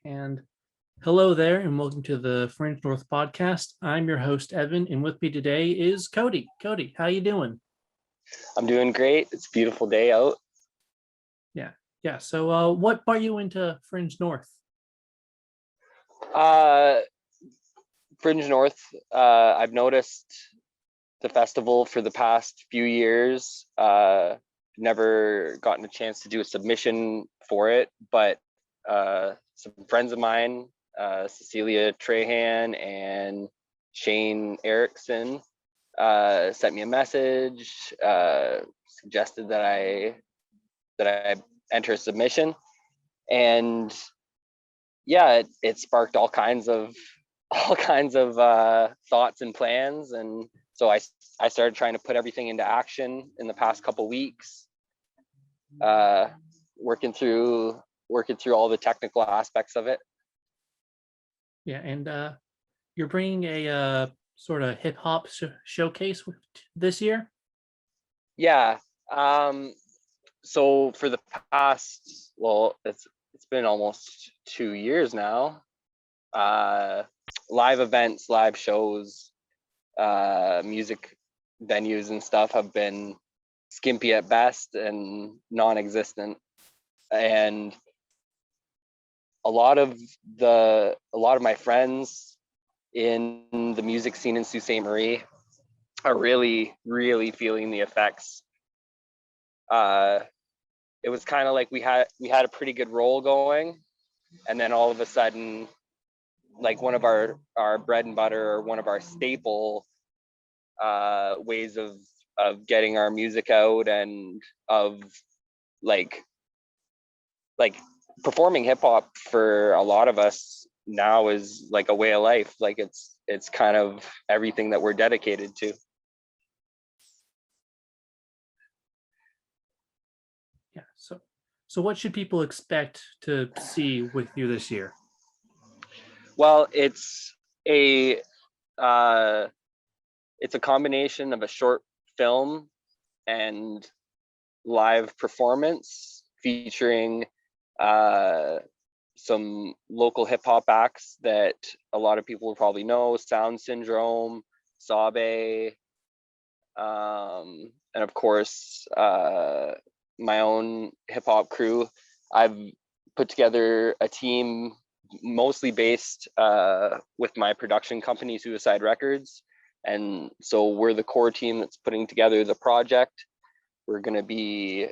And hello there, and welcome to the Fringe North podcast. I'm your host, Evan, and with me today is Kody. Kody, how you doing? I'm doing great. It's a beautiful day out. Yeah. So, what brought you into Fringe North? Uh, Fringe North, I've noticed the festival for the past few years. Never gotten a chance to do a submission for it, but some friends of mine, Cecilia Trahan and Shane Erickson, sent me a message, suggested that I enter a submission, and yeah, it sparked all kinds of thoughts and plans, and so I started trying to put everything into action in the past couple weeks, working through all the technical aspects of it. Yeah, and you're bringing a sort of hip hop showcase this year. Yeah. So for the past, well, it's been almost 2 years now. Live events, live shows, music venues and stuff have been skimpy at best and non-existent, and a lot of my friends in the music scene in Sault Ste. Marie are really feeling the effects. It was kind of like we had a pretty good roll going, and then all of a sudden, like one of our bread and butter, or one of our staple ways of getting our music out, and of like performing hip hop for a lot of us now is like a way of life. Like it's kind of everything that we're dedicated to. Yeah. So what should people expect to see with you this year? Well, it's a combination of a short film and live performance featuring some local hip hop acts that a lot of people will probably know: Sound Syndrome, Sabe, and of course my own hip hop crew. I've put together a team mostly based with my production company, Sooicide Records, and so we're the core team that's putting together the project. We're going to be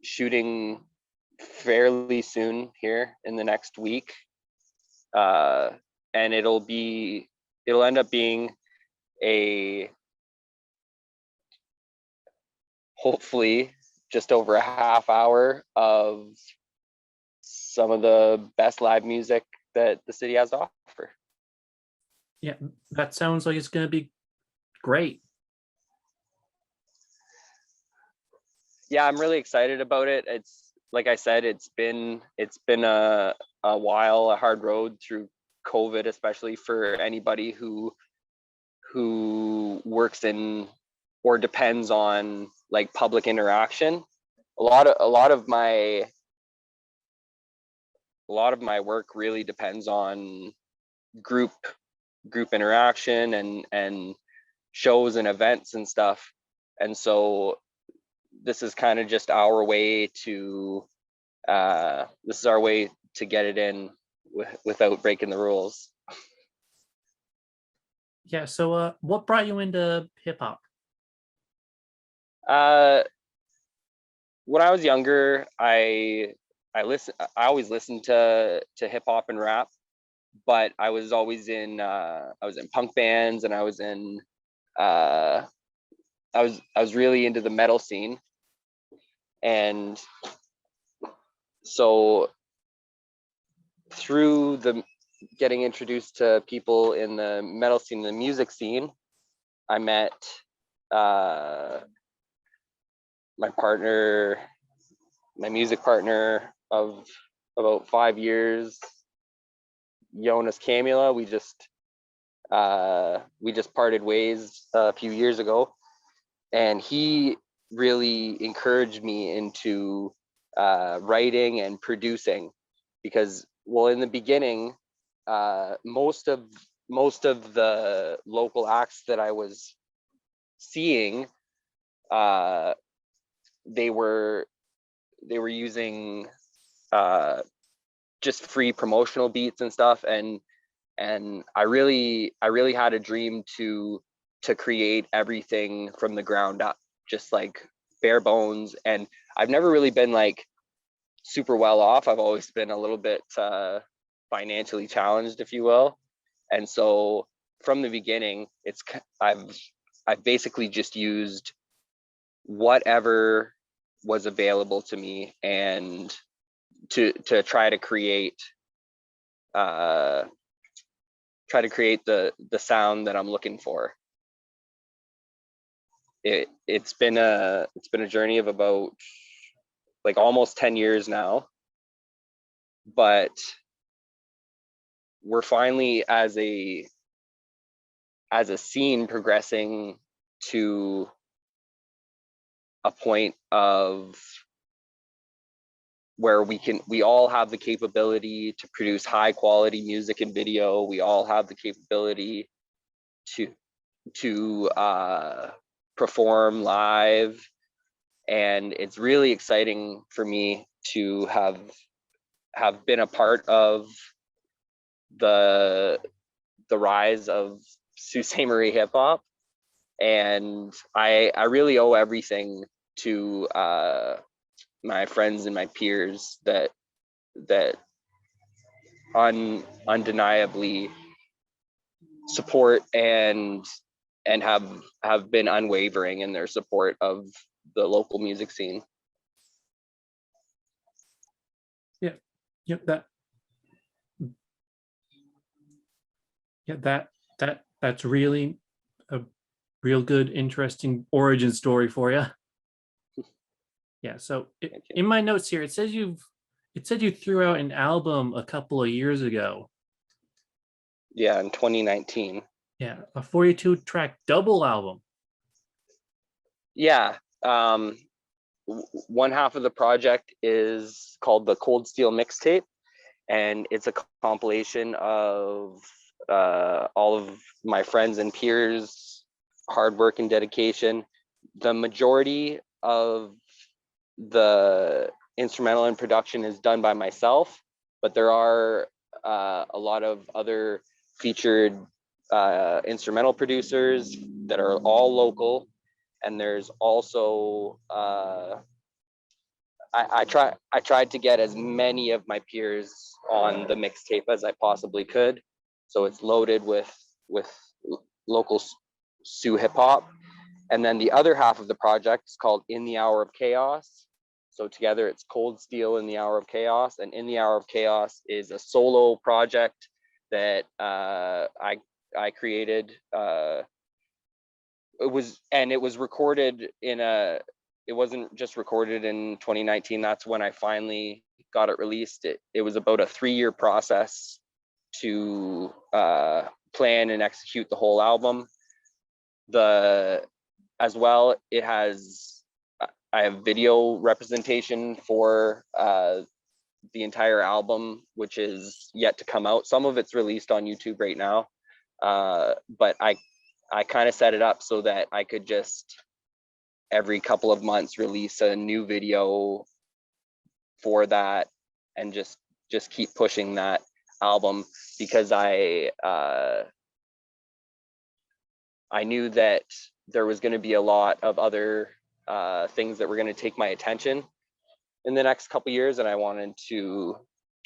shooting fairly soon here in the next week, and it'll end up being a hopefully just over a half hour of some of the best live music that the city has to offer. Yeah, that sounds like it's going to be great. Yeah, I'm really excited about it. It's like I said, it's been a while, a hard road through COVID, especially for anybody who works in or depends on like public interaction. A lot of my work really depends on group interaction and shows and events and stuff. And so this is kind of just our way to get it in without breaking the rules. Yeah. So, what brought you into hip hop? When I was younger, I always listened to hip hop and rap, but I was always in punk bands, and I was really into the metal scene. And so through the getting introduced to people in the metal scene, the music scene, I met my music partner of about 5 years, Jonas Camula. We just parted ways a few years ago, and he really encouraged me into writing and producing, because well, in the beginning, most of the local acts that I was seeing, they were using just free promotional beats and stuff, and I really had a dream to create everything from the ground up, just like bare bones. And I've never really been like super well off. I've always been a little bit financially challenged, if you will. And so from the beginning, I've basically just used whatever was available to me, and to try to create the sound that I'm looking for. It's been a journey of about like almost 10 years now, but we're finally, as a scene, progressing to a point of where we all have the capability to produce high quality music and video. We all have the capability to perform live, and it's really exciting for me to have been a part of the rise of Sault Ste. Marie hip hop. And I really owe everything to my friends and my peers that undeniably support and have been unwavering in their support of the local music scene. That's really a real good, interesting origin story for you. Yeah. So in my notes here, it said you threw out an album a couple of years ago. Yeah, in 2019. Yeah, a 42-track double album. Yeah. One half of the project is called the Cold Steel Mixtape, and it's a compilation of all of my friends and peers' hard work and dedication. The majority of the instrumental and production is done by myself, but there are a lot of other featured instrumental producers that are all local. And there's also I tried to get as many of my peers on the mixtape as I possibly could, so it's loaded with local Sioux hip hop. And then the other half of the project is called In the Hour of Chaos. So together it's Cold Steel In the Hour of Chaos, and In the Hour of Chaos is a solo project that I created. It was recorded it wasn't just recorded in 2019. That's when I finally got it released. It was about a 3-year process to plan and execute the whole album. As well, I have video representation for the entire album, which is yet to come out. Some of it's released on YouTube right now, but I kind of set it up so that I could just every couple of months release a new video for that, and just keep pushing that album, because I knew that there was going to be a lot of other things that were going to take my attention in the next couple years, and I wanted to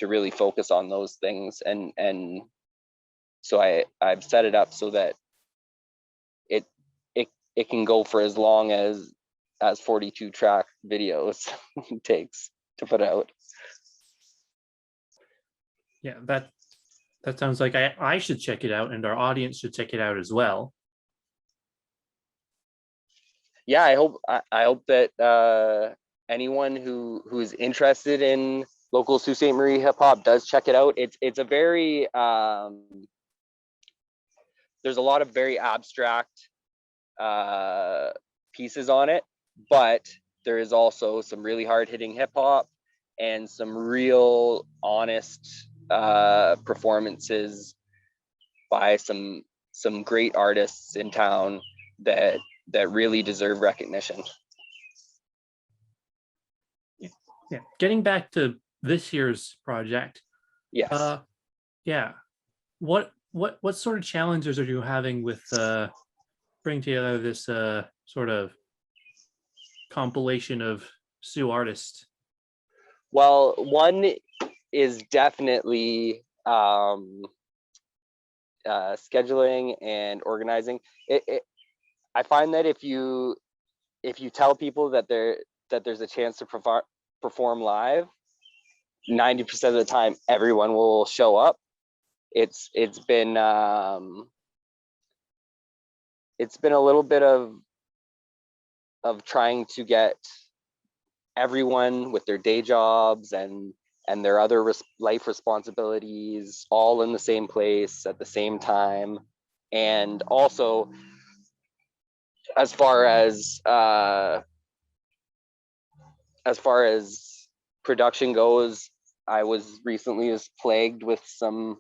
really focus on those things, and so I've set it up so that it can go for as long as 42 track videos takes to put out. Yeah, that sounds like I should check it out, and our audience should check it out as well. Yeah, I hope that anyone who's interested in local Sault Ste. Marie hip hop does check it out. It's a very there's a lot of very abstract pieces on it, but there is also some really hard hitting hip hop and some real honest performances by some great artists in town that really deserve recognition. Yeah. Getting back to this year's project. Yes. Yeah. What sort of challenges are you having with bringing together this sort of compilation of Sioux artists? Well, one is definitely scheduling and organizing. I find that if you tell people that there's a chance to perform live, 90% of the time everyone will show up. It's been a little bit of trying to get everyone with their day jobs and their other life responsibilities all in the same place at the same time. And also, as far as production goes, I was recently plagued with some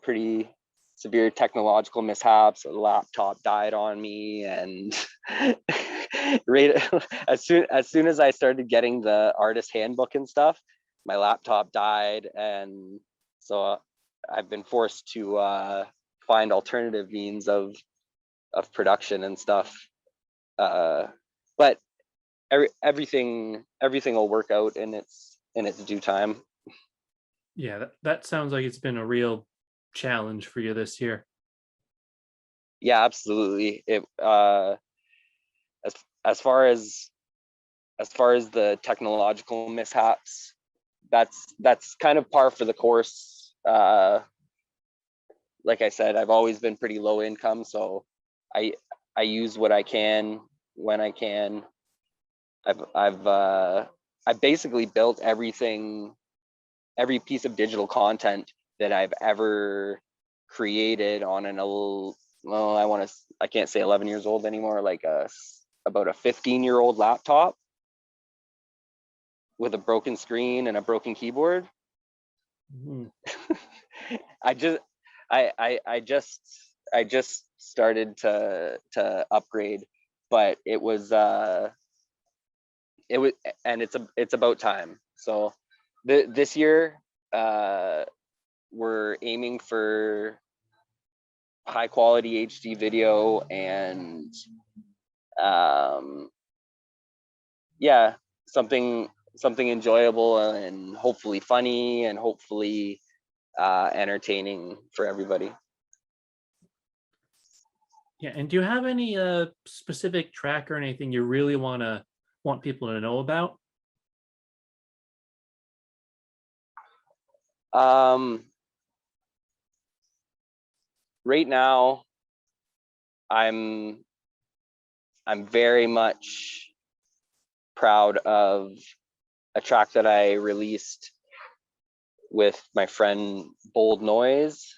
pretty severe technological mishaps. A laptop died on me, and right as soon as I started getting the artist handbook and stuff, my laptop died, and so I've been forced to find alternative means of production and stuff. But everything will work out in its due time. Yeah, that sounds like it's been a real challenge for you this year. Yeah, absolutely. It as far as the technological mishaps, that's kind of par for the course. Like I said, I've always been pretty low income, so I use what I can when I can. I've basically built every piece of digital content that I've ever created on I can't say 11 years old anymore, like about a 15-year-old laptop with a broken screen and a broken keyboard. Mm. I just started to upgrade, but it's about time. So this year we're aiming for high quality HD video and yeah, something enjoyable and hopefully funny and hopefully entertaining for everybody. Yeah, and do you have any specific track or anything you really want people to know about? Right now, I'm very much proud of a track that I released with my friend Bold Noise,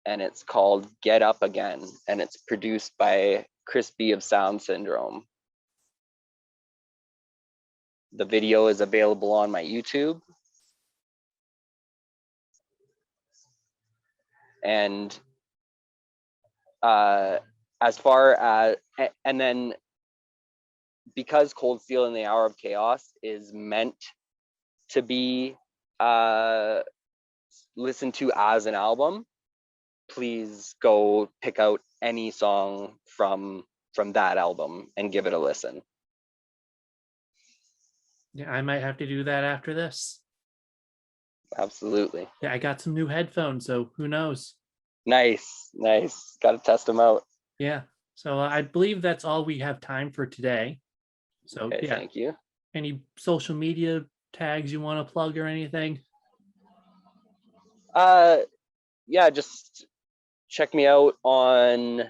and it's called Get Up Again, and it's produced by Crispy of Sound Syndrome. The video is available on my YouTube. And as far as, and then because Cold Steel in the Hour of Chaos is meant to be listened to as an album, please go pick out any song from that album and give it a listen. Yeah, I might have to do that after this. Absolutely. Yeah, I got some new headphones, so who knows? Nice. Got to test them out. Yeah. So I believe that's all we have time for today. So Okay, yeah. thank you. Any social media tags you want to plug or anything? Yeah, just check me out on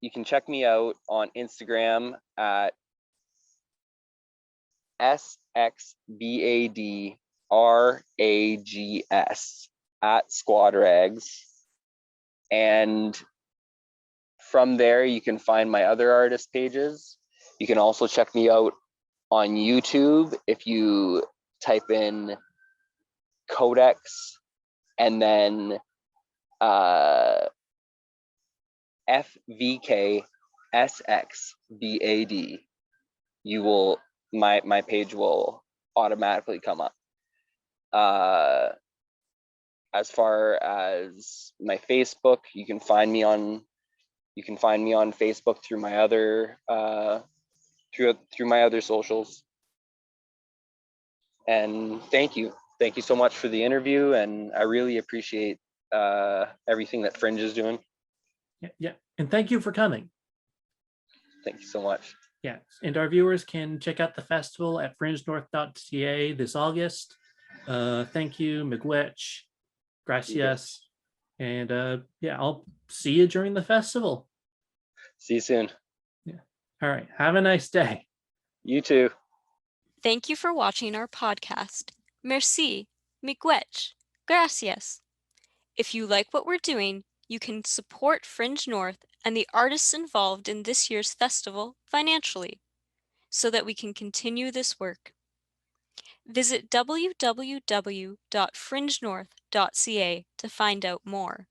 you can check me out on Instagram at SXBADRAGS at Squadrags. And from there, you can find my other artist pages. You can also check me out on YouTube if you type in Kodex, and then FVKSXBAD, you will my page will automatically come up. As far as my Facebook, you can find me on Facebook through my other through my other socials. And thank you so much for the interview, and I really appreciate everything that Fringe is doing. Yeah, and thank you for coming. Thank you so much. Yeah, and our viewers can check out the festival at fringenorth.ca this August. Thank you, miigwech, gracias, and yeah, I'll see you during the festival. See you soon. Yeah. All right. Have a nice day. You too. Thank you for watching our podcast. Merci, miigwech, gracias. If you like what we're doing, you can support Fringe North and the artists involved in this year's festival financially, so that we can continue this work. Visit www.fringenorth.ca to find out more.